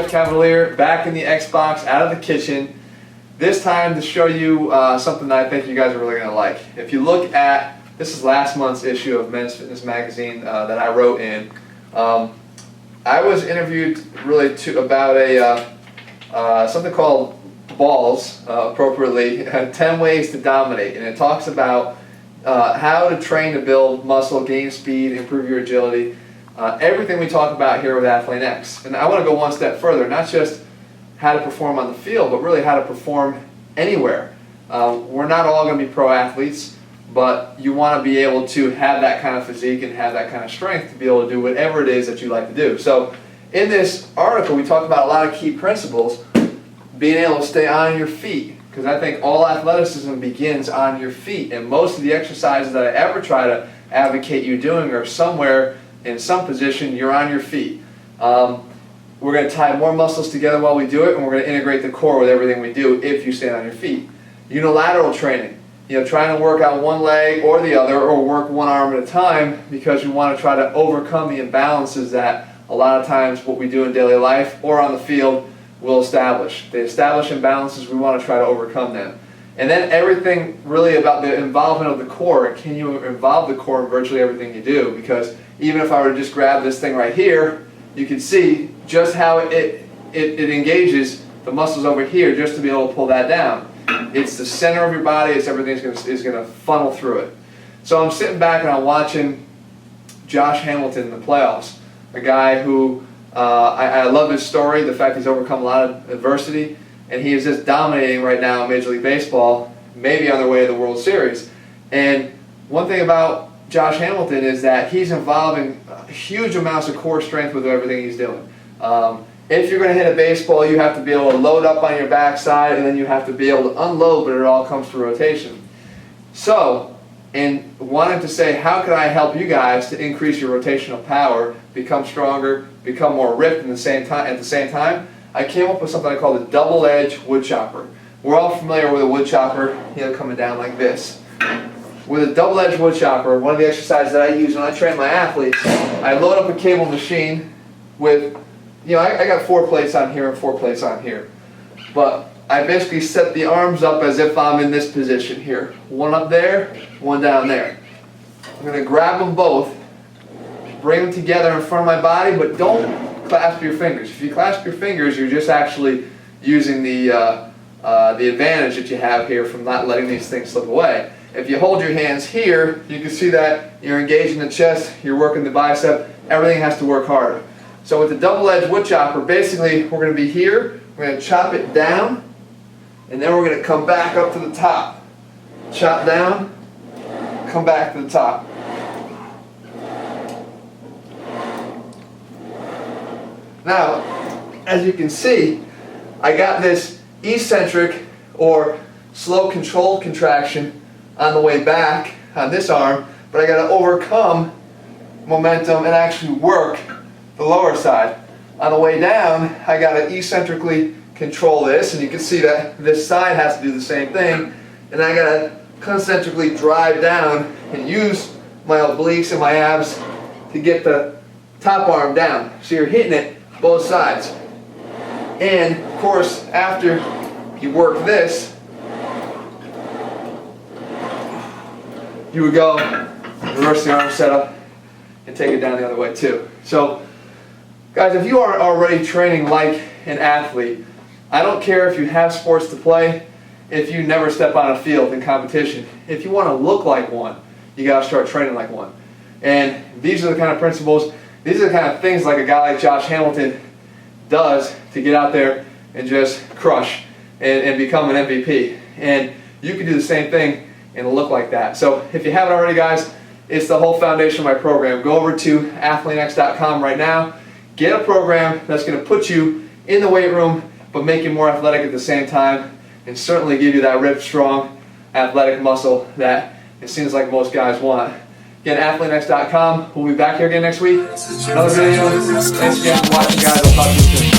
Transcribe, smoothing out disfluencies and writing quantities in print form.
Chef Cavalier back in the Xbox, out of the kitchen. This time to show you something that I think you guys are really going to like. If you look at, this is last month's issue of Men's Fitness magazine that I wrote in. I was interviewed really about a something called balls, appropriately, 10 ways to dominate, and it talks about how to train to build muscle, gain speed, improve your agility, everything we talk about here with ATHLEAN-X. And I want to go one step further, not just how to perform on the field, but really how to perform anywhere. We're not all going to be pro athletes, but you want to be able to have that kind of physique and have that kind of strength to be able to do whatever it is that you like to do. So in this article we talk about a lot of key principles. Being able to stay on your feet, because I think all athleticism begins on your feet, and most of the exercises that I ever try to advocate you doing are somewhere in some position you're on your feet. We're going to tie more muscles together while we do it, and we're going to integrate the core with everything we do if you stand on your feet. Unilateral training, trying to work out one leg or the other, or work one arm at a time, because we want to try to overcome the imbalances that a lot of times what we do in daily life or on the field will establish. They establish imbalances, we want to try to overcome them. And then everything really about the involvement of the core, and can you involve the core in virtually everything you do? Because even if I were to just grab this thing right here, you can see just how it engages the muscles over here just to be able to pull that down. It's the center of your body, it's everything is going to funnel through it. So I'm sitting back and I'm watching Josh Hamilton in the playoffs, a guy who I love his story, the fact he's overcome a lot of adversity, and he is just dominating right now in Major League Baseball, maybe on their way to the World Series. And one thing about Josh Hamilton is that he's involving huge amounts of core strength with everything he's doing. If you're going to hit a baseball, you have to be able to load up on your backside, and then you have to be able to unload, but it all comes through rotation. So, and wanted to say, how can I help you guys to increase your rotational power, become stronger, become more ripped at the same time, I came up with something I call the double-edge woodchopper. We're all familiar with a woodchopper, coming down like this. With a double-edged woodchopper, one of the exercises that I use when I train my athletes, I load up a cable machine with, I got 4 plates on here and 4 plates on here. But I basically set the arms up as if I'm in this position here. One up there, one down there. I'm going to grab them both, bring them together in front of my body, but don't clasp your fingers. If you clasp your fingers, you're just actually using the advantage that you have here from not letting these things slip away. If you hold your hands here, you can see that you're engaging the chest, you're working the bicep, everything has to work harder. So with the double-edged woodchopper, basically we're going to be here, we're going to chop it down, and then we're going to come back up to the top. Chop down, come back to the top. Now, as you can see, I got this eccentric or slow controlled contraction on the way back on this arm, but I got to overcome momentum and actually work the lower side. On the way down, I got to eccentrically control this, and you can see that this side has to do the same thing, and I got to concentrically drive down and use my obliques and my abs to get the top arm down. So you're hitting it both sides. And of course, after you work this, you would go reverse the arm setup and take it down the other way too. So guys, if you are already training like an athlete, I don't care if you have sports to play, if you never step on a field in competition. If you want to look like one, you got to start training like one. And these are the kind of principles, these are the kind of things like a guy like Josh Hamilton does to get out there and just crush and become an MVP. And you can do the same thing and look like that. So if you haven't already, guys, it's the whole foundation of my program. Go over to ATHLEAN-X.com right now. Get a program that's going to put you in the weight room but make you more athletic at the same time, and certainly give you that ripped, strong, athletic muscle that it seems like most guys want. Again, ATHLEAN-X.com. We'll be back here again next week. Another video. Thanks again for watching, guys. I'll talk to you soon.